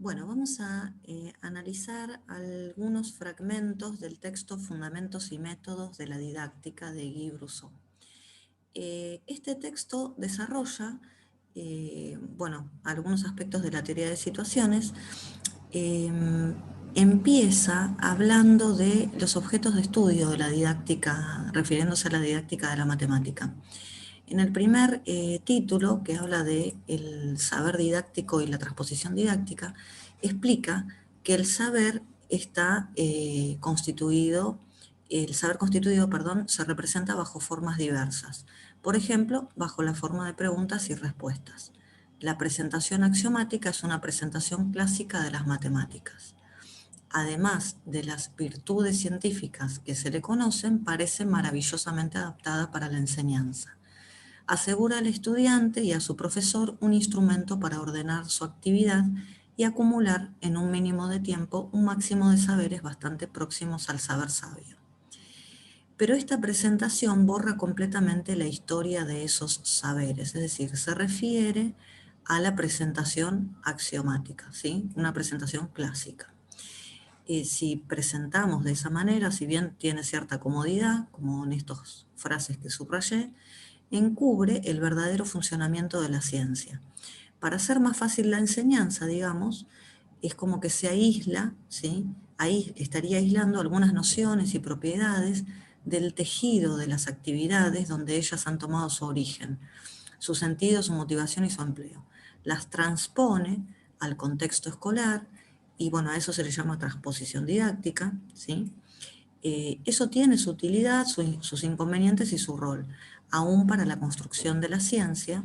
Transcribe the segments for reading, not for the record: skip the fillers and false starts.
Bueno, vamos a analizar algunos fragmentos del texto Fundamentos y Métodos de la Didáctica de Guy Brousseau. Este texto desarrolla algunos aspectos de la teoría de situaciones. Empieza hablando de los objetos de estudio de la didáctica, refiriéndose a la didáctica de la matemática. En el primer título, que habla de el saber didáctico y la transposición didáctica, explica que el saber está constituido, se representa bajo formas diversas. Por ejemplo, bajo la forma de preguntas y respuestas. La presentación axiomática es una presentación clásica de las matemáticas. Además de las virtudes científicas que se le conocen, parece maravillosamente adaptada para la enseñanza. Asegura al estudiante y a su profesor un instrumento para ordenar su actividad y acumular en un mínimo de tiempo un máximo de saberes bastante próximos al saber sabio. Pero esta presentación borra completamente la historia de esos saberes, es decir, se refiere a la presentación axiomática, ¿sí? Una presentación clásica. Si presentamos de esa manera, si bien tiene cierta comodidad, como en estas frases que subrayé, encubre el verdadero funcionamiento de la ciencia. Para hacer más fácil la enseñanza, digamos, es como que se aísla, ¿sí? Ahí estaría aislando algunas nociones y propiedades del tejido de las actividades donde ellas han tomado su origen, su sentido, su motivación y su empleo. Las transpone al contexto escolar y bueno, a eso se le llama transposición didáctica, ¿sí? Eso tiene su utilidad, sus inconvenientes y su rol, aún para la construcción de la ciencia,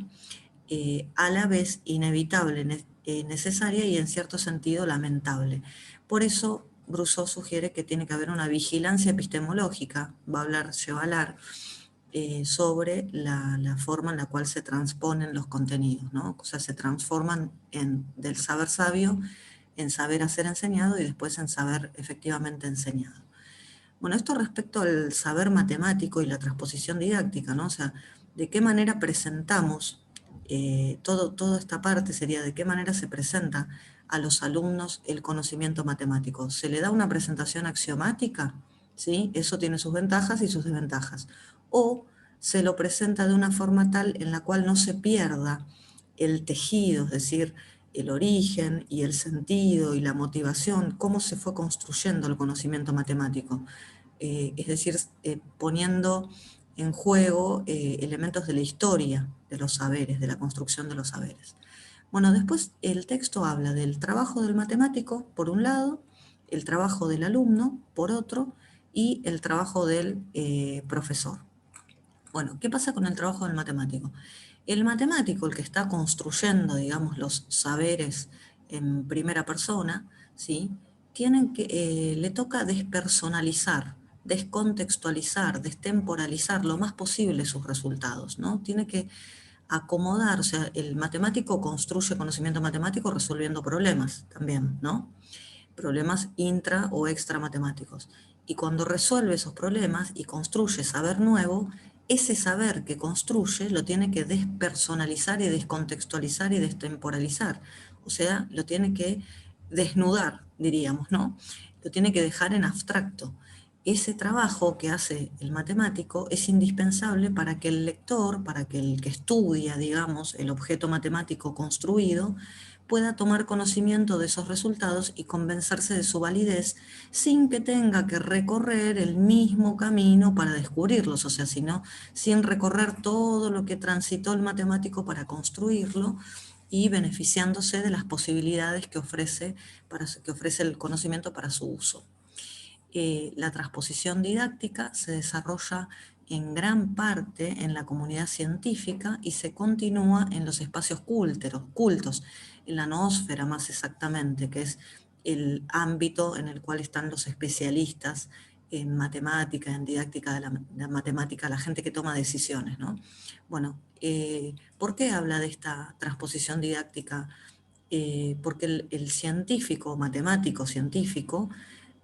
a la vez inevitable, necesaria y en cierto sentido lamentable. Por eso Brousseau sugiere que tiene que haber una vigilancia epistemológica, va a hablar Chevalar, sobre la forma en la cual se transponen los contenidos, ¿no? O sea, se transforman del saber sabio en saber hacer enseñado y después en saber efectivamente enseñado. Bueno, esto respecto al saber matemático y la transposición didáctica, ¿no? O sea, de qué manera presentamos, toda esta parte sería de qué manera se presenta a los alumnos el conocimiento matemático. ¿Se le da una presentación axiomática? ¿Sí? Eso tiene sus ventajas y sus desventajas. O se lo presenta de una forma tal en la cual no se pierda el tejido, es decir, el origen y el sentido y la motivación, cómo se fue construyendo el conocimiento matemático. Es decir, poniendo en juego elementos de la historia de los saberes, de la construcción de los saberes. Bueno, después el texto habla del trabajo del matemático, por un lado, el trabajo del alumno, por otro, y el trabajo del profesor. Bueno, ¿qué pasa con el trabajo del matemático? El matemático, el que está construyendo, digamos, los saberes en primera persona, ¿sí? Le toca despersonalizar, descontextualizar, destemporalizar lo más posible sus resultados, ¿no? Tiene que acomodar, o sea, el matemático construye conocimiento matemático resolviendo problemas también, ¿no? Problemas intra o extra matemáticos. Y cuando resuelve esos problemas y construye saber nuevo, ese saber que construye lo tiene que despersonalizar y descontextualizar y destemporalizar. O sea, lo tiene que desnudar, diríamos, ¿no? Lo tiene que dejar en abstracto. Ese trabajo que hace el matemático es indispensable para que el lector, para que el que estudia, digamos, el objeto matemático construido, pueda tomar conocimiento de esos resultados y convencerse de su validez sin que tenga que recorrer el mismo camino para descubrirlos, o sea, sino sin recorrer todo lo que transitó el matemático para construirlo y beneficiándose de las posibilidades que ofrece el conocimiento para su uso. La transposición didáctica se desarrolla en gran parte en la comunidad científica y se continúa en los espacios cultos, en la noósfera más exactamente, que es el ámbito en el cual están los especialistas en matemática, en didáctica de la matemática, la gente que toma decisiones, ¿no? Bueno, ¿por qué habla de esta transposición didáctica? Porque el científico, matemático científico,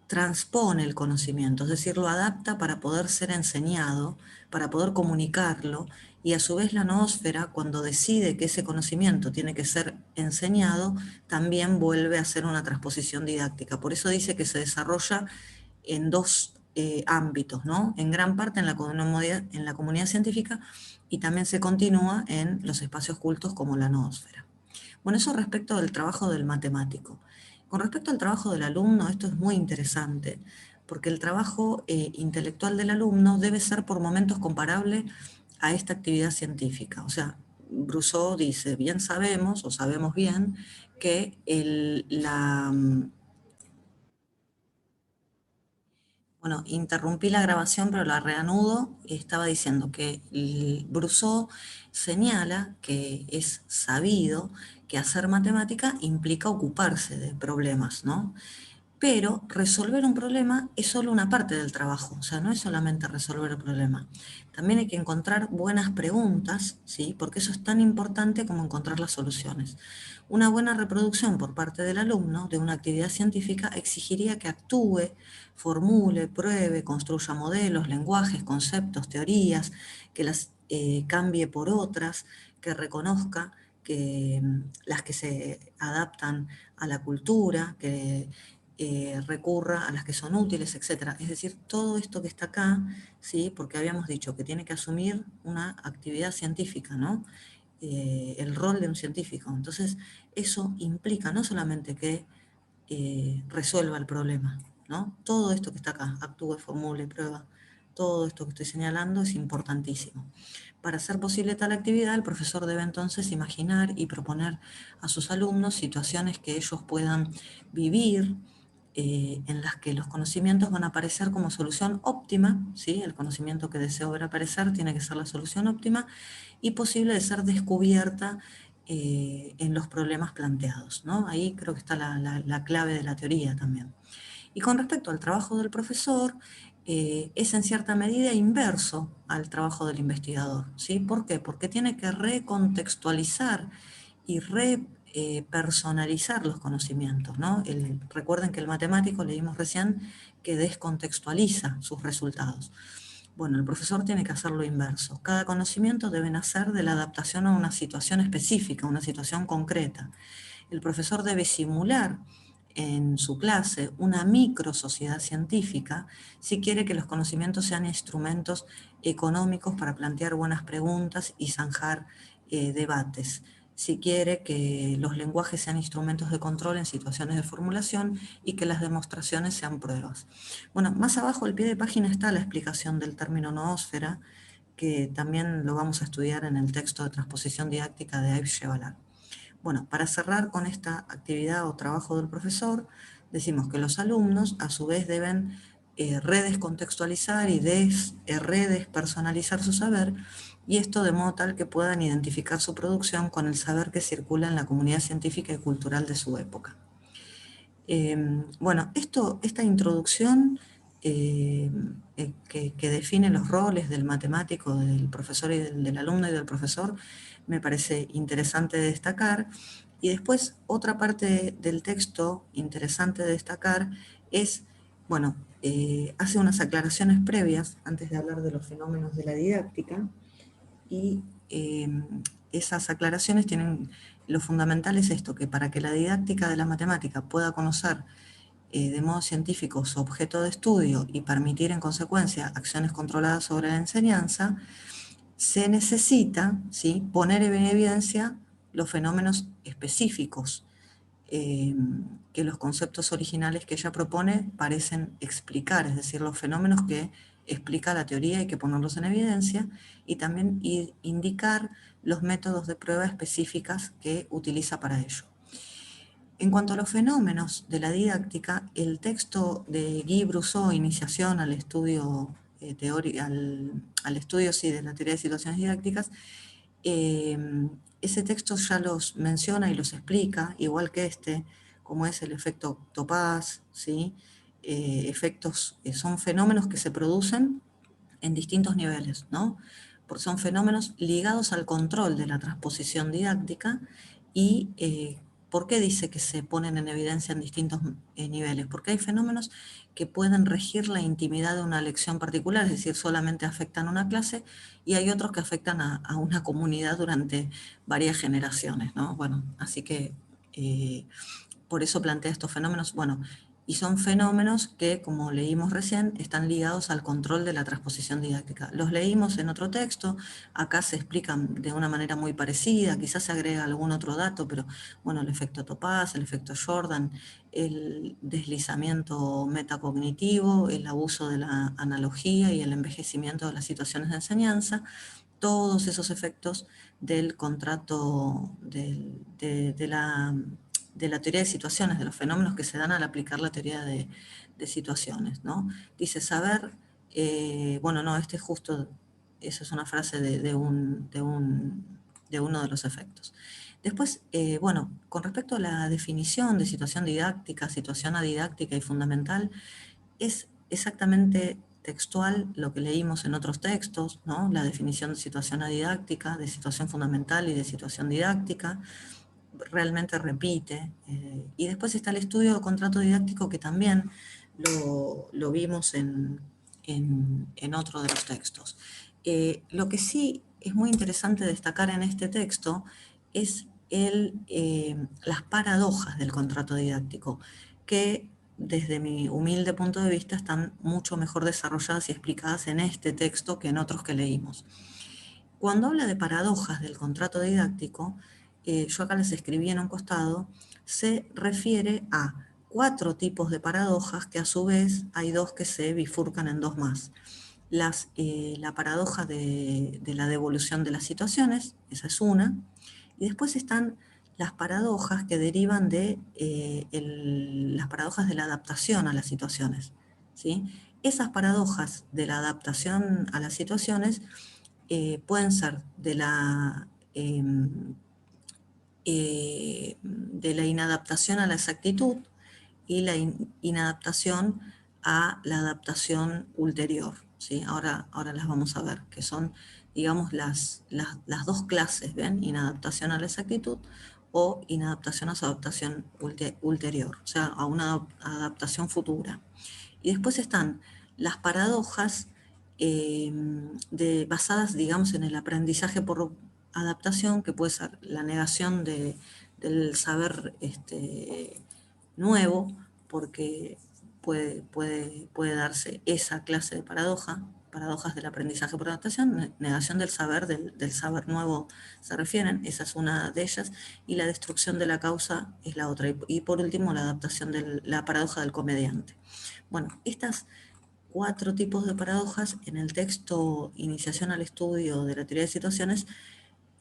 transpone el conocimiento, es decir, lo adapta para poder ser enseñado, para poder comunicarlo y a su vez la noósfera, cuando decide que ese conocimiento tiene que ser enseñado, también vuelve a hacer una transposición didáctica. Por eso dice que se desarrolla en dos ámbitos, ¿no? En gran parte en la comunidad científica, y también se continúa en los espacios cultos como la noósfera. Bueno, eso respecto del trabajo del matemático. Con respecto al trabajo del alumno, esto es muy interesante, porque el trabajo intelectual del alumno debe ser por momentos comparable a esta actividad científica. O sea, Brousseau dice, bien sabemos, o sabemos bien, que bueno, interrumpí la grabación, pero la reanudo. Estaba diciendo que Brousseau señala que es sabido que hacer matemática implica ocuparse de problemas, ¿no? Pero resolver un problema es solo una parte del trabajo, o sea, no es solamente resolver el problema. También hay que encontrar buenas preguntas, ¿sí? Porque eso es tan importante como encontrar las soluciones. Una buena reproducción por parte del alumno de una actividad científica exigiría que actúe, formule, pruebe, construya modelos, lenguajes, conceptos, teorías, que las cambie por otras, que reconozca que las que se adaptan a la cultura, que recurra a las que son útiles, etc. Es decir, todo esto que está acá, ¿sí? Porque habíamos dicho que tiene que asumir una actividad científica, ¿no? El rol de un científico. Entonces, eso implica no solamente que resuelva el problema, ¿no? Todo esto que está acá, actúe, formule, prueba, todo esto que estoy señalando es importantísimo. Para hacer posible tal actividad, el profesor debe entonces imaginar y proponer a sus alumnos situaciones que ellos puedan vivir, en las que los conocimientos van a aparecer como solución óptima, ¿sí? El conocimiento que deseo ver aparecer tiene que ser la solución óptima y posible de ser descubierta en los problemas planteados, ¿no? Ahí creo que está la clave de la teoría también. Y con respecto al trabajo del profesor, es en cierta medida inverso al trabajo del investigador, ¿sí? ¿Por qué? Porque tiene que recontextualizar y repersonalizar los conocimientos, ¿no? Recuerden que el matemático, leímos recién, que descontextualiza sus resultados. Bueno, el profesor tiene que hacer lo inverso. Cada conocimiento debe nacer de la adaptación a una situación específica, una situación concreta. El profesor debe simular en su clase una micro sociedad científica si quiere que los conocimientos sean instrumentos económicos para plantear buenas preguntas y zanjar debates, si quiere que los lenguajes sean instrumentos de control en situaciones de formulación y que las demostraciones sean pruebas. Bueno, más abajo al pie de página está la explicación del término noósfera, que también lo vamos a estudiar en el texto de transposición didáctica de Yves Chevalard. Bueno, para cerrar con esta actividad o trabajo del profesor, decimos que los alumnos a su vez deben redescontextualizar y redespersonalizar su saber, y esto de modo tal que puedan identificar su producción con el saber que circula en la comunidad científica y cultural de su época. Bueno, esta introducción que define los roles del matemático, del profesor y del alumno y del profesor, me parece interesante de destacar. Y después, otra parte del texto interesante de destacar es, bueno, hace unas aclaraciones previas antes de hablar de los fenómenos de la didáctica, y esas aclaraciones tienen, lo fundamental es esto, que para que la didáctica de la matemática pueda conocer de modo científico su objeto de estudio y permitir en consecuencia acciones controladas sobre la enseñanza, se necesita, ¿sí?, poner en evidencia los fenómenos específicos eh, que los conceptos originales que ella propone parecen explicar, es decir, los fenómenos que explica la teoría hay que ponerlos en evidencia, y también indicar los métodos de prueba específicas que utiliza para ello. En cuanto a los fenómenos de la didáctica, el texto de Guy Brousseau, Iniciación al estudio, al estudio sí, de la teoría de situaciones didácticas, eh, ese texto ya los menciona y los explica, igual que este, como es el efecto Topaz, ¿sí? Efectos, son fenómenos que se producen en distintos niveles, ¿no? Porque son fenómenos ligados al control de la transposición didáctica y ¿Por qué dice que se ponen en evidencia en distintos niveles? Porque hay fenómenos que pueden regir la intimidad de una lección particular, es decir, solamente afectan a una clase, y hay otros que afectan a una comunidad durante varias generaciones, ¿no? Bueno, así que por eso plantea estos fenómenos. Bueno, y son fenómenos que, como leímos recién, están ligados al control de la transposición didáctica. Los leímos en otro texto, acá se explican de una manera muy parecida, quizás se agrega algún otro dato, pero bueno, el efecto Topaz, el efecto Jordan, el deslizamiento metacognitivo, el abuso de la analogía y el envejecimiento de las situaciones de enseñanza, todos esos efectos del contrato de la teoría de situaciones, de los fenómenos que se dan al aplicar la teoría de situaciones, ¿no? Dice saber, bueno, no, este es justo, esa es una frase de uno de los efectos. Después, bueno, con respecto a la definición de situación didáctica, situación adidáctica y fundamental, es exactamente textual lo que leímos en otros textos, ¿no? La definición de situación adidáctica, de situación fundamental y de situación didáctica, realmente repite. Y después está el estudio de contrato didáctico, que también lo vimos en otro de los textos. Lo que sí es muy interesante destacar en este texto es las paradojas del contrato didáctico, que desde mi humilde punto de vista están mucho mejor desarrolladas y explicadas en este texto que en otros que leímos. Cuando habla de paradojas del contrato didáctico, yo acá les escribí en un costado, se refiere a 4 tipos de paradojas, que a su vez hay 2 que se bifurcan en 2 más. La paradoja de la devolución de las situaciones, esa es una, y después están las paradojas que derivan de las paradojas de la adaptación a las situaciones, ¿sí? Esas paradojas de la adaptación a las situaciones pueden ser de la inadaptación a la exactitud y la inadaptación a la adaptación ulterior, ¿sí? Ahora las vamos a ver, que son, digamos, las 2 clases, ¿ven? Inadaptación a la exactitud o inadaptación a su adaptación ulterior, o sea, a una adaptación futura. Y después están las paradojas basadas, digamos, en el aprendizaje por adaptación, que puede ser la negación del saber nuevo, porque puede darse esa clase de paradojas del aprendizaje por adaptación, negación del saber nuevo se refieren, esa es una de ellas, y la destrucción de la causa es la otra, y por último la adaptación de la paradoja del comediante. Bueno, estas 4 tipos de paradojas en el texto Iniciación al estudio de la teoría de situaciones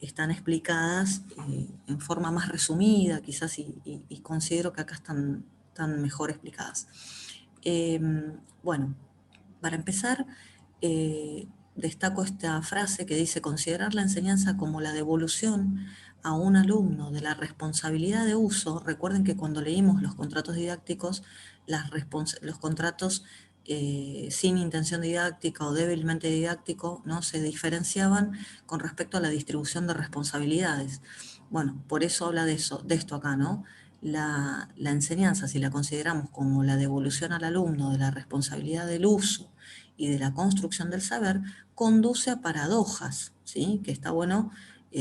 están explicadas en forma más resumida, quizás, y considero que acá están mejor explicadas. Bueno, para empezar, destaco esta frase que dice: considerar la enseñanza como la devolución a un alumno de la responsabilidad de uso. Recuerden que cuando leímos los contratos didácticos, los contratos sin intención didáctica o débilmente didáctico, ¿no?, se diferenciaban con respecto a la distribución de responsabilidades. Bueno, por eso habla de esto acá, ¿no? La enseñanza, si la consideramos como la devolución al alumno de la responsabilidad del uso y de la construcción del saber, conduce a paradojas, ¿sí?, que está bueno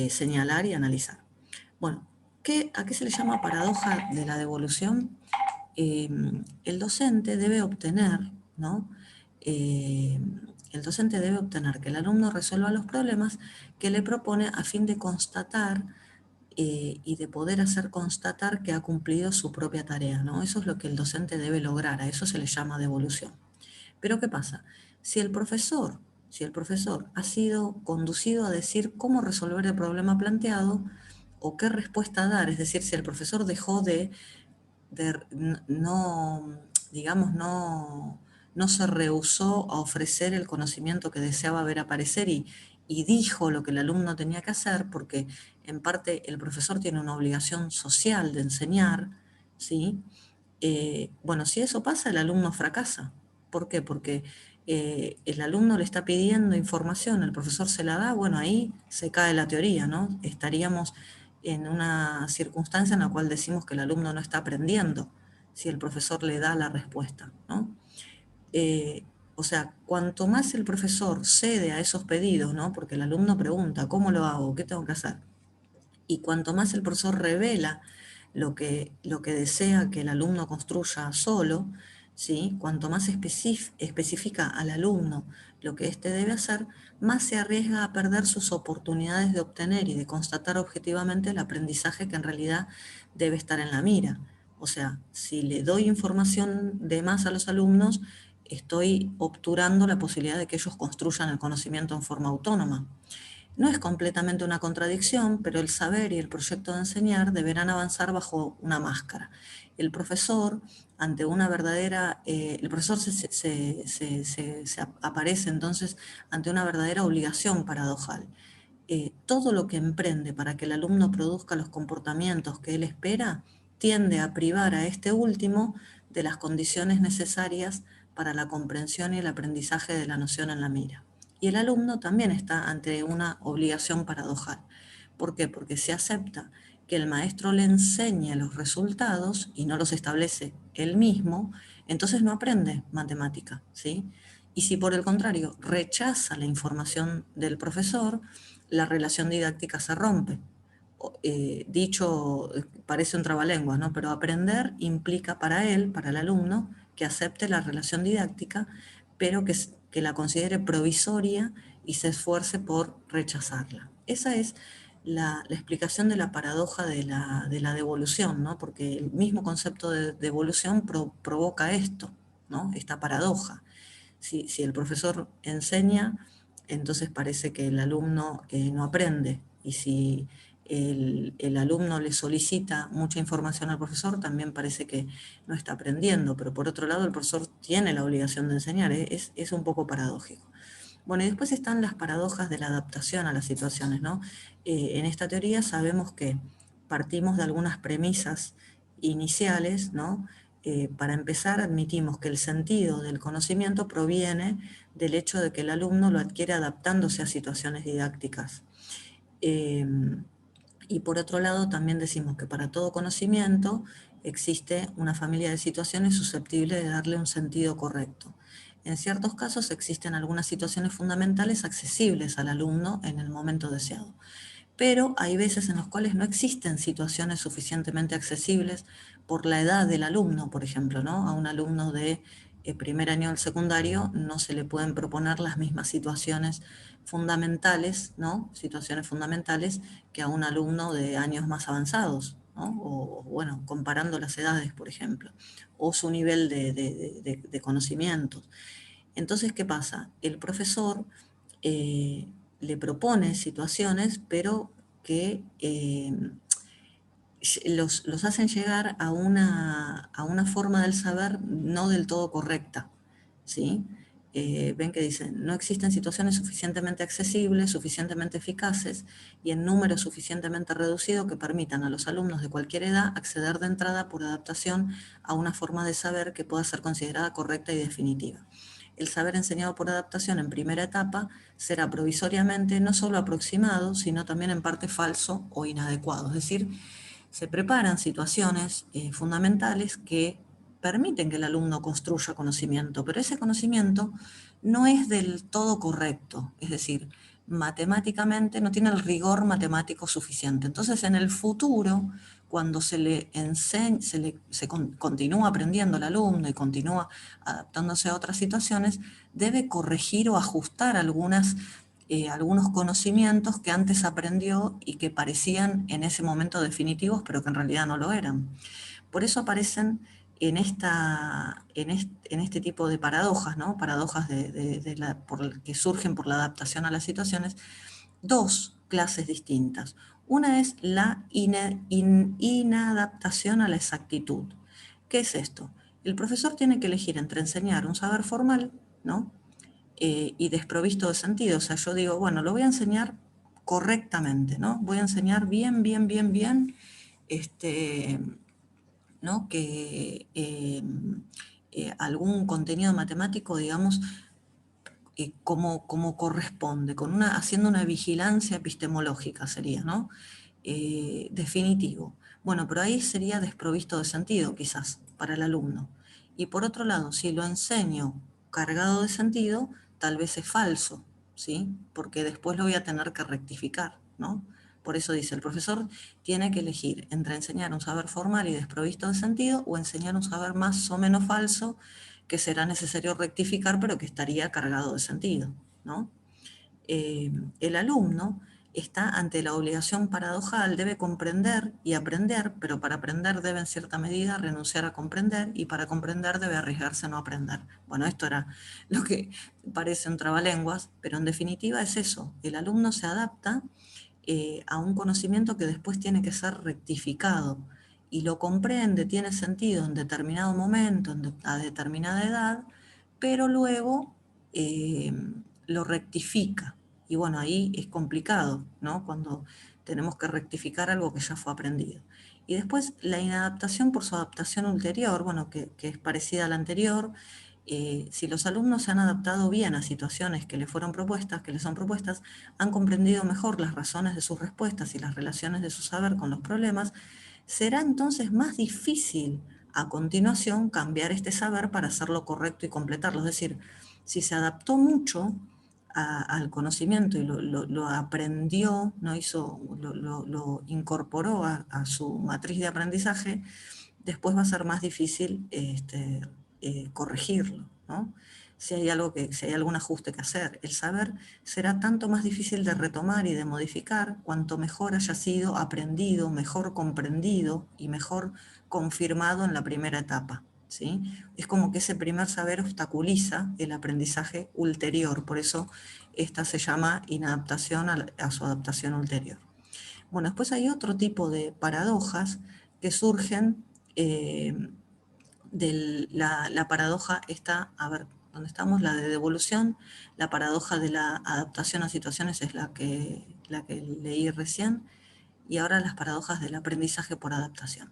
señalar y analizar. Bueno, ¿a qué se le llama paradoja de la devolución? El docente debe obtener, ¿no? El docente debe obtener que el alumno resuelva los problemas que le propone, a fin de constatar y de poder hacer constatar que ha cumplido su propia tarea, ¿no? Eso es lo que el docente debe lograr, a eso se le llama devolución. Pero ¿qué pasa? Si el profesor ha sido conducido a decir cómo resolver el problema planteado o qué respuesta dar, es decir, si el profesor dejó no, digamos, no se rehusó a ofrecer el conocimiento que deseaba ver aparecer y dijo lo que el alumno tenía que hacer, porque en parte el profesor tiene una obligación social de enseñar, ¿sí? Bueno, si eso pasa, el alumno fracasa. ¿Por qué? Porque el alumno le está pidiendo información, el profesor se la da, bueno, ahí se cae la teoría, ¿no? Estaríamos en una circunstancia en la cual decimos que el alumno no está aprendiendo, si el profesor le da la respuesta, ¿no? O sea, cuanto más el profesor cede a esos pedidos, ¿no? Porque el alumno pregunta, ¿cómo lo hago? ¿Qué tengo que hacer? Y cuanto más el profesor revela lo que desea que el alumno construya solo, ¿sí? Cuanto más especifica al alumno lo que éste debe hacer, más se arriesga a perder sus oportunidades de obtener y de constatar objetivamente el aprendizaje que en realidad debe estar en la mira. O sea, si le doy información de más a los alumnos, estoy obturando la posibilidad de que ellos construyan el conocimiento en forma autónoma. No es completamente una contradicción, pero el saber y el proyecto de enseñar deberán avanzar bajo una máscara. El profesor, ante una verdadera, el profesor se aparece entonces ante una verdadera obligación paradojal. Todo lo que emprende para que el alumno produzca los comportamientos que él espera tiende a privar a este último de las condiciones necesarias para la comprensión y el aprendizaje de la noción en la mira. Y el alumno también está ante una obligación paradojal. ¿Por qué? Porque se acepta que el maestro le enseñe los resultados y no los establece él mismo, entonces no aprende matemática, ¿sí? Y si por el contrario rechaza la información del profesor, la relación didáctica se rompe. Dicho, parece un trabalenguas, ¿no? Pero aprender implica para él, para el alumno, que acepte la relación didáctica, pero que la considere provisoria y se esfuerce por rechazarla. Esa es la explicación de la paradoja de la devolución, ¿no? Porque el mismo concepto de devolución provoca esto, ¿no? Esta paradoja. Si el profesor enseña, entonces parece que el alumno no aprende. Y si el alumno le solicita mucha información al profesor, también parece que no está aprendiendo. Pero por otro lado, el profesor tiene la obligación de enseñar. Es un poco paradójico. Bueno, y después están las paradojas de la adaptación a las situaciones, ¿no? En esta teoría sabemos que partimos de algunas premisas iniciales, ¿no? Para empezar, admitimos que el sentido del conocimiento proviene del hecho de que el alumno lo adquiere adaptándose a situaciones didácticas. Eh, y por otro lado, también decimos que para todo conocimiento existe una familia de situaciones susceptibles de darle un sentido correcto. En ciertos casos existen algunas situaciones fundamentales accesibles al alumno en el momento deseado, pero hay veces en las cuales no existen situaciones suficientemente accesibles por la edad del alumno, por ejemplo, ¿no? A un alumno de primer año del secundario no se le pueden proponer las mismas situaciones fundamentales, ¿no? Situaciones fundamentales que a un alumno de años más avanzados, ¿no? O bueno, comparando las edades, por ejemplo, o su nivel de conocimientos. Entonces, ¿qué pasa? El profesor le propone situaciones, pero que los hacen llegar a una forma del saber no del todo correcta, ¿sí? Ven que dicen, no existen situaciones suficientemente accesibles, suficientemente eficaces y en número suficientemente reducido que permitan a los alumnos de cualquier edad acceder de entrada por adaptación a una forma de saber que pueda ser considerada correcta y definitiva. El saber enseñado por adaptación en primera etapa será provisoriamente no solo aproximado, sino también en parte falso o inadecuado. Es decir, se preparan situaciones fundamentales que permiten que el alumno construya conocimiento, pero ese conocimiento no es del todo correcto, es decir, matemáticamente no tiene el rigor matemático suficiente. Entonces, en el futuro, cuando se le enseña, continúa aprendiendo el alumno y continúa adaptándose a otras situaciones, debe corregir o ajustar algunos conocimientos que antes aprendió y que parecían en ese momento definitivos, pero que en realidad no lo eran. Por eso aparecen en este tipo de paradojas, ¿no? Paradojas que surgen por la adaptación a las situaciones, dos clases distintas. Una es la inadaptación a la exactitud. ¿Qué es esto? El profesor tiene que elegir entre enseñar un saber formal, ¿no? Y desprovisto de sentido. O sea, yo digo, bueno, lo voy a enseñar correctamente, ¿no? Voy a enseñar bien, ¿no? Que algún contenido matemático, digamos, como corresponde, haciendo una vigilancia epistemológica sería, ¿no? definitivo. Bueno, pero ahí sería desprovisto de sentido, quizás, para el alumno. Y por otro lado, si lo enseño cargado de sentido, tal vez es falso, ¿sí? Porque después lo voy a tener que rectificar, ¿no? Por eso dice, el profesor tiene que elegir entre enseñar un saber formal y desprovisto de sentido o enseñar un saber más o menos falso que será necesario rectificar, pero que estaría cargado de sentido, ¿no? El alumno está ante la obligación paradojal, debe comprender y aprender, pero para aprender debe en cierta medida renunciar a comprender y para comprender debe arriesgarse a no aprender. Bueno, esto era lo que parece un trabalenguas, pero en definitiva es eso, el alumno se adapta a un conocimiento que después tiene que ser rectificado y lo comprende, tiene sentido en determinado momento, a determinada edad, pero luego eh, lo rectifica. Y bueno, ahí es complicado, ¿no? Cuando tenemos que rectificar algo que ya fue aprendido. Y después la inadaptación por su adaptación ulterior, bueno, que es parecida a la anterior. Si los alumnos se han adaptado bien a situaciones que les fueron propuestas, que les son propuestas, han comprendido mejor las razones de sus respuestas y las relaciones de su saber con los problemas, será entonces más difícil a continuación cambiar este saber para hacerlo correcto y completarlo. Es decir, si se adaptó mucho al conocimiento y lo aprendió, ¿no? lo incorporó a su matriz de aprendizaje, después va a ser más difícil corregirlo, ¿no? Si hay algún ajuste que hacer. El saber será tanto más difícil de retomar y de modificar cuanto mejor haya sido aprendido, mejor comprendido y mejor confirmado en la primera etapa, ¿sí? Es como que ese primer saber obstaculiza el aprendizaje ulterior, por eso esta se llama inadaptación a su adaptación ulterior. Bueno, después hay otro tipo de paradojas que surgen de la paradoja está, a ver, ¿dónde estamos? La de devolución, la paradoja de la adaptación a situaciones es la que leí recién, y ahora las paradojas del aprendizaje por adaptación.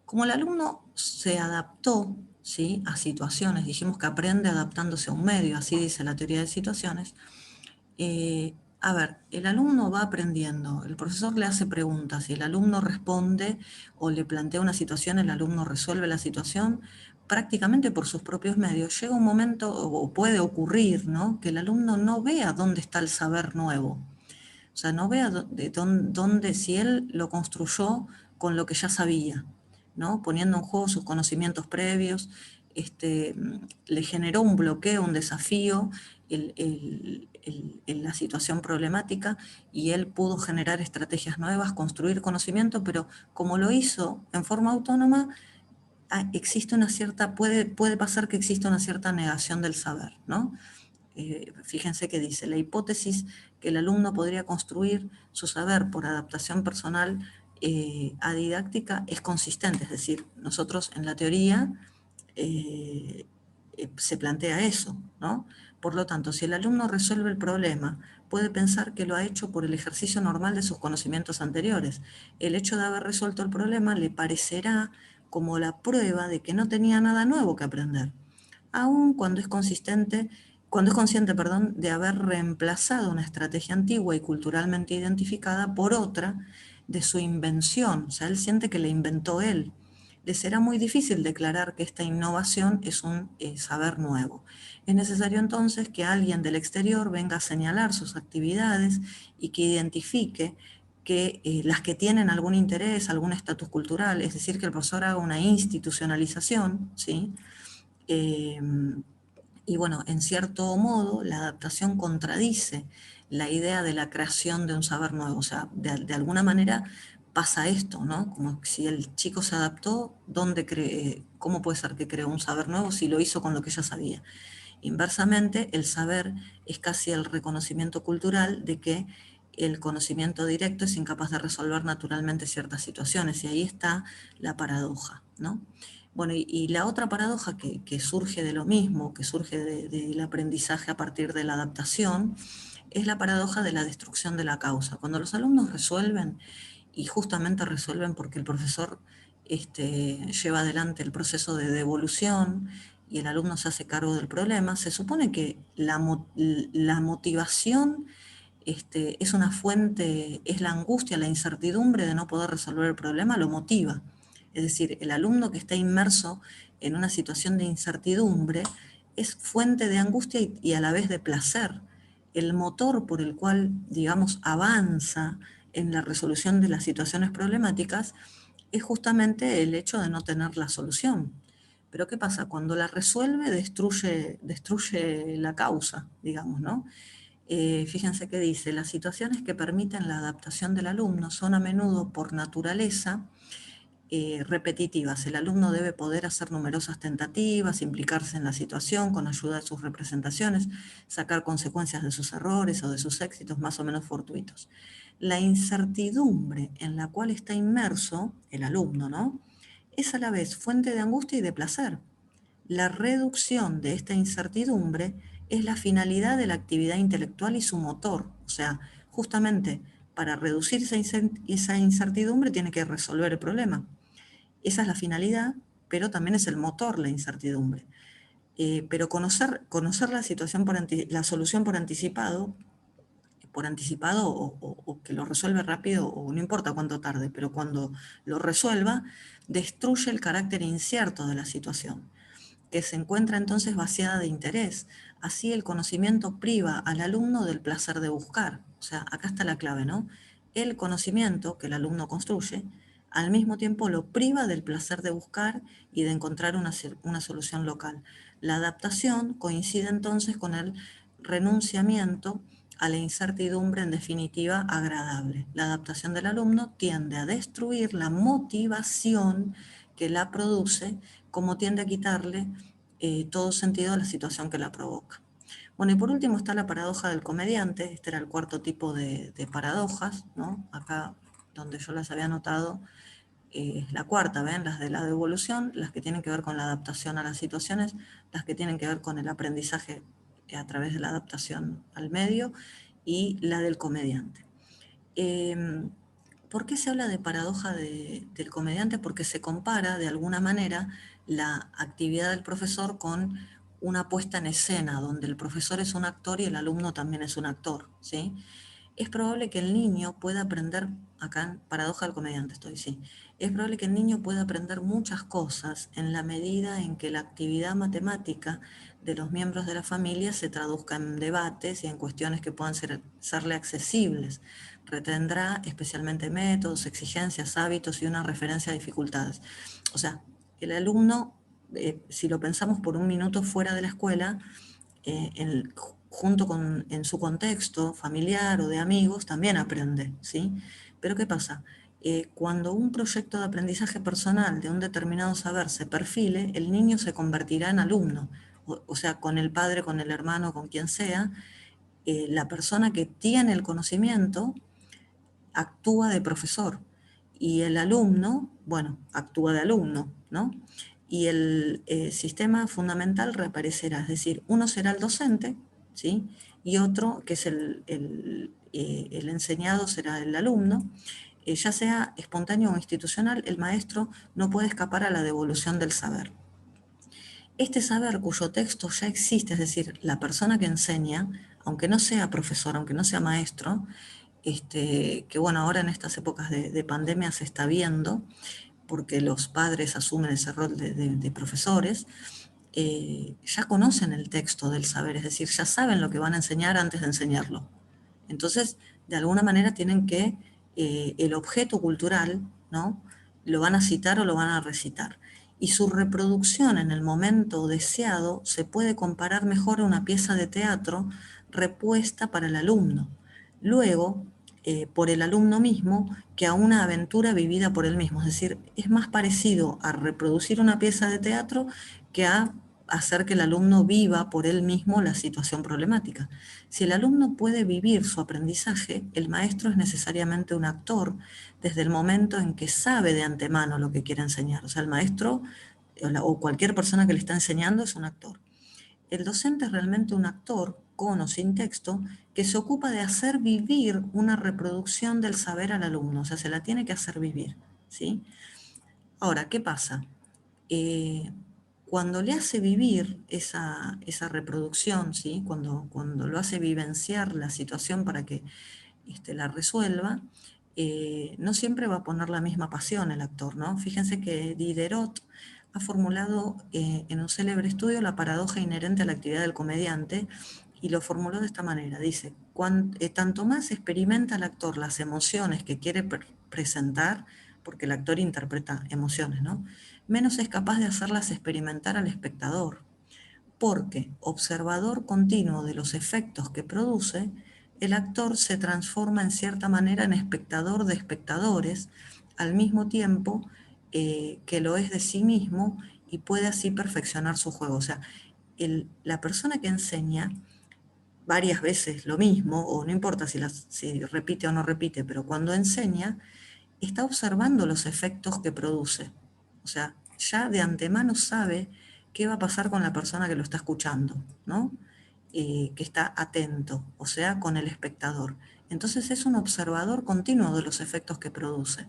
Como el alumno se adaptó, ¿sí?, a situaciones, dijimos que aprende adaptándose a un medio, así dice la teoría de situaciones. A ver, el alumno va aprendiendo, el profesor le hace preguntas y el alumno responde o le plantea una situación, el alumno resuelve la situación prácticamente por sus propios medios. Llega un momento, o puede ocurrir, ¿no?, que el alumno no vea dónde está el saber nuevo. O sea, no vea dónde, si él lo construyó con lo que ya sabía, ¿no?, poniendo en juego sus conocimientos previos, le generó un bloqueo, un desafío, la situación problemática, y él pudo generar estrategias nuevas, construir conocimiento, pero como lo hizo en forma autónoma, existe una cierta, puede pasar que exista una cierta negación del saber, ¿no? Fíjense que dice, la hipótesis que el alumno podría construir su saber por adaptación personal a didáctica es consistente, es decir, nosotros en la teoría se plantea eso, ¿no? Por lo tanto, si el alumno resuelve el problema, puede pensar que lo ha hecho por el ejercicio normal de sus conocimientos anteriores. El hecho de haber resuelto el problema le parecerá como la prueba de que no tenía nada nuevo que aprender, aun cuando es consciente, perdón, de haber reemplazado una estrategia antigua y culturalmente identificada por otra de su invención. O sea, él siente que la inventó él. Le será muy difícil declarar que esta innovación es un saber nuevo. Es necesario entonces que alguien del exterior venga a señalar sus actividades y que identifique que las que tienen algún interés, algún estatus cultural, es decir, que el profesor haga una institucionalización, ¿sí? Eh, y bueno, en cierto modo, la adaptación contradice la idea de la creación de un saber nuevo. O sea, de alguna manera pasa esto, ¿no? Como si el chico se adaptó, ¿cómo puede ser que creó un saber nuevo si lo hizo con lo que ya sabía? Inversamente, el saber es casi el reconocimiento cultural de que el conocimiento directo es incapaz de resolver naturalmente ciertas situaciones, y ahí está la paradoja, ¿no? Bueno, y la otra paradoja que surge de lo mismo, que surge del aprendizaje a partir de la adaptación, es la paradoja de la destrucción de la causa. Cuando los alumnos resuelven, y justamente resuelven porque el profesor lleva adelante el proceso de devolución y el alumno se hace cargo del problema, se supone que la motivación es una fuente, es la angustia, la incertidumbre de no poder resolver el problema, lo motiva. Es decir, el alumno que está inmerso en una situación de incertidumbre es fuente de angustia y a la vez de placer. El motor por el cual, digamos, avanza en la resolución de las situaciones problemáticas es justamente el hecho de no tener la solución. Pero ¿qué pasa? Cuando la resuelve, destruye la causa, digamos, ¿no? Fíjense que dice, las situaciones que permiten la adaptación del alumno son a menudo por naturaleza repetitivas. El alumno debe poder hacer numerosas tentativas, implicarse en la situación con ayuda de sus representaciones, sacar consecuencias de sus errores o de sus éxitos más o menos fortuitos. La incertidumbre en la cual está inmerso el alumno, ¿no? Es a la vez fuente de angustia y de placer. La reducción de esta incertidumbre es la finalidad de la actividad intelectual y su motor. O sea, justamente para reducir esa incertidumbre tiene que resolver el problema. Esa es la finalidad, pero también es el motor, la incertidumbre. Pero conocer la situación la solución por anticipado o que lo resuelve rápido o no importa cuánto tarde, pero cuando lo resuelva, destruye el carácter incierto de la situación, que se encuentra entonces vaciada de interés. Así el conocimiento priva al alumno del placer de buscar. O sea, acá está la clave, ¿no? El conocimiento que el alumno construye, al mismo tiempo lo priva del placer de buscar y de encontrar una solución local. La adaptación coincide entonces con el renunciamiento a la incertidumbre en definitiva agradable. La adaptación del alumno tiende a destruir la motivación que la produce, como tiende a quitarle todo sentido a la situación que la provoca. Bueno, y por último está la paradoja del comediante. Este era el cuarto tipo de paradojas, ¿no? Acá donde yo las había anotado es la cuarta, ¿ven? Las de la devolución, las que tienen que ver con la adaptación a las situaciones, las que tienen que ver con el aprendizaje a través de la adaptación al medio y la del comediante. ¿Por qué se habla de paradoja del comediante? Porque se compara de alguna manera la actividad del profesor con una puesta en escena, donde el profesor es un actor y el alumno también es un actor, ¿sí? Es probable que el niño pueda aprender, acá en paradoja del comediante estoy, sí, es probable que el niño pueda aprender muchas cosas en la medida en que la actividad matemática de los miembros de la familia se traduzca en debates y en cuestiones que puedan serle accesibles. Retendrá especialmente métodos, exigencias, hábitos y una referencia a dificultades. O sea, el alumno, si lo pensamos por un minuto fuera de la escuela, junto con en su contexto familiar o de amigos, también aprende, ¿sí? Pero ¿qué pasa? Cuando un proyecto de aprendizaje personal de un determinado saber se perfile, el niño se convertirá en alumno, o sea, con el padre, con el hermano, con quien sea, la persona que tiene el conocimiento actúa de profesor y el alumno, bueno, actúa de alumno, ¿no? Y el sistema fundamental reaparecerá, es decir, uno será el docente, ¿sí? Y otro, que es el enseñado, será el alumno. Ya sea espontáneo o institucional, el maestro no puede escapar a la devolución del saber. Este saber cuyo texto ya existe, es decir, la persona que enseña, aunque no sea profesor, aunque no sea maestro, que bueno, ahora en estas épocas de pandemia se está viendo, porque los padres asumen ese rol de profesores, ya conocen el texto del saber, es decir, ya saben lo que van a enseñar antes de enseñarlo. Entonces, de alguna manera tienen que el objeto cultural, ¿no? Lo van a citar o lo van a recitar. Y su reproducción en el momento deseado se puede comparar mejor a una pieza de teatro repuesta para el alumno. Luego, por el alumno mismo que a una aventura vivida por él mismo. Es decir, es más parecido a reproducir una pieza de teatro que a hacer que el alumno viva por él mismo la situación problemática. Si el alumno puede vivir su aprendizaje, el maestro es necesariamente un actor desde el momento en que sabe de antemano lo que quiere enseñar. O sea, el maestro o cualquier persona que le está enseñando es un actor. El docente es realmente un actor, con o sin texto, que se ocupa de hacer vivir una reproducción del saber al alumno, o sea, se la tiene que hacer vivir, ¿sí? Ahora, ¿qué pasa? Eh, cuando le hace vivir esa reproducción, ¿sí? Cuando lo hace vivenciar la situación para que la resuelva, no siempre va a poner la misma pasión el actor, ¿no? Fíjense que Diderot ha formulado en un célebre estudio la paradoja inherente a la actividad del comediante, y lo formuló de esta manera. Dice, tanto más experimenta el actor las emociones que quiere presentar, porque el actor interpreta emociones, ¿no? Menos es capaz de hacerlas experimentar al espectador, porque, observador continuo de los efectos que produce, el actor se transforma en cierta manera en espectador de espectadores, al mismo tiempo que lo es de sí mismo, y puede así perfeccionar su juego. O sea, la persona que enseña varias veces lo mismo, o no importa si repite o no repite, pero cuando enseña, está observando los efectos que produce. O sea, ya de antemano sabe qué va a pasar con la persona que lo está escuchando, ¿no? Que está atento, o sea, con el espectador. Entonces es un observador continuo de los efectos que produce.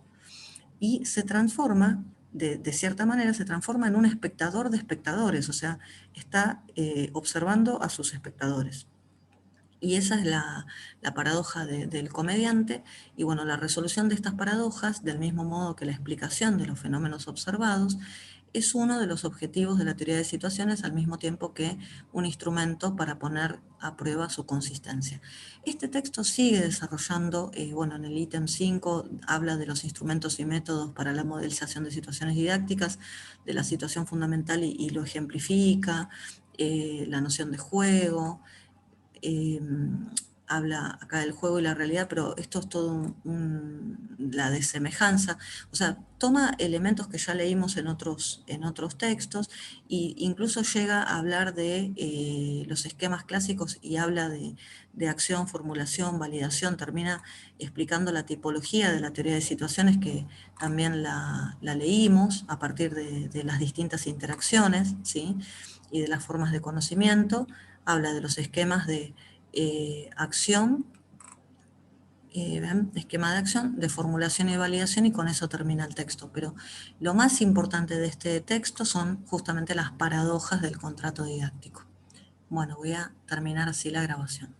Y se transforma, de cierta manera, se transforma en un espectador de espectadores, o sea, está observando a sus espectadores. Y esa es la paradoja del comediante. Y bueno, la resolución de estas paradojas, del mismo modo que la explicación de los fenómenos observados, es uno de los objetivos de la teoría de situaciones, al mismo tiempo que un instrumento para poner a prueba su consistencia. Este texto sigue desarrollando, bueno, en el ítem 5 habla de los instrumentos y métodos para la modelización de situaciones didácticas, de la situación fundamental, y lo ejemplifica, la noción de juego, eh, habla acá del juego y la realidad, pero esto es todo la desemejanza. O sea, toma elementos que ya leímos en otros textos, e incluso llega a hablar de los esquemas clásicos, y habla de acción, formulación, validación, termina explicando la tipología de la teoría de situaciones, que también la leímos a partir de las distintas interacciones, ¿sí? Y de las formas de conocimiento. Habla de los esquemas de acción, esquema de acción, de formulación y validación, y con eso termina el texto. Pero lo más importante de este texto son justamente las paradojas del contrato didáctico. Bueno, voy a terminar así la grabación.